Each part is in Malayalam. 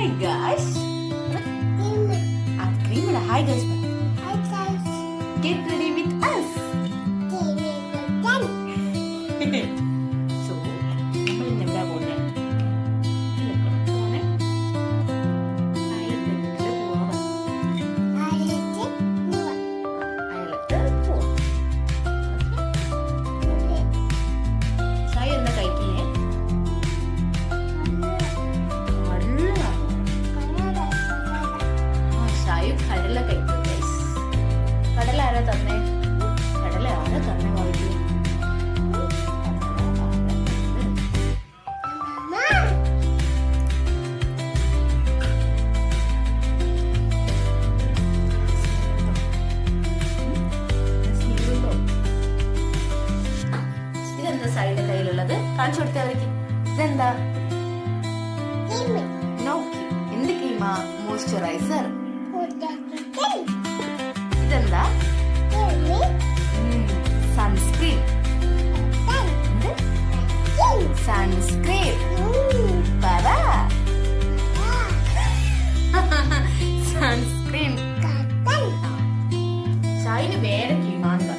Hi guys. Cream. Hi guys. Hi guys. Get ready with us. So, നമ്മൾ ഇന്ന് എവിടെയാ പോകുന്നത്? കടല ആരാ തന്നെ വായിക്കൂ. ഇതെന്താ സൈഡ് കയ്യിലുള്ളത്? കാണിച്ചു കൊടുത്തേ അവർക്ക്. ഇതെന്താ? നോക്കി. എന്ത് ക്രീമാ? മോയ്സ്ചറൈസർ. ഇതെന്താ? സൺസ്ക്രീൻ. സൺസ്ക്രീൻ പറ. സൺസ്ക്രീൻ. ഷൈന് വേറെ ക്രീമാണ്.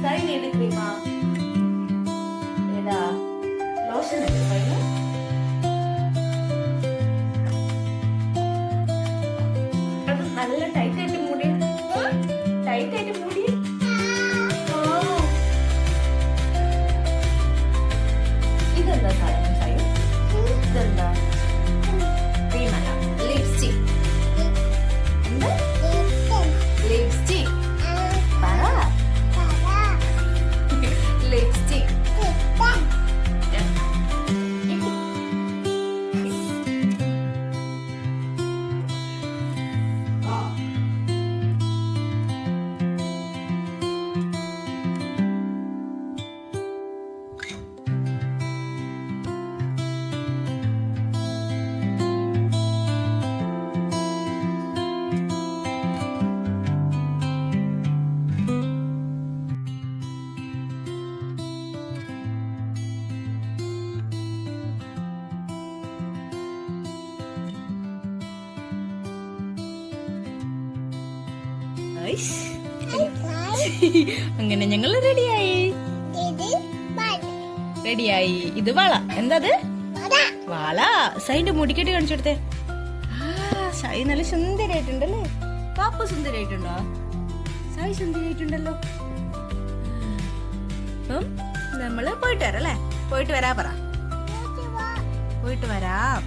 ഷൈൻ ഏത് ക്രീമാ? ഏതാ? ലോഷൻ അല്ലേ ഷൈന്? അത് നല്ല ടൈറ്റ് ആയിട്ട് മൂടി. ടൈറ്റ് ആയിട്ട് മൂടി. ഇതെന്താ സാധനം ഷൈൻ? ഇതെന്താ? ക്രീമല്ല, ലിപ്സ്റ്റിക്. എന്താ? ലിപ്സ്റ്റിക് പറ. ലിപ്സ്റ്റിക്. അങ്ങനെ ഞങ്ങൾ റെഡിയായി. ഇത് വള. എന്താത്? വള. ഷൈന്റെ മുടിക്കെട്ടി കാണിച്ചെടുത്തേ. ഷൈ നല്ല സുന്ദരായിട്ടുണ്ടല്ലേ? പാപ്പ സുന്ദരായിട്ടുണ്ടോ? ഷൈ സുന്ദരായിട്ടുണ്ടല്ലോ. നമ്മള് പോയിട്ട് വരാം അല്ലേ? പോയിട്ട് വരാ പറ. പോയിട്ട് വരാം.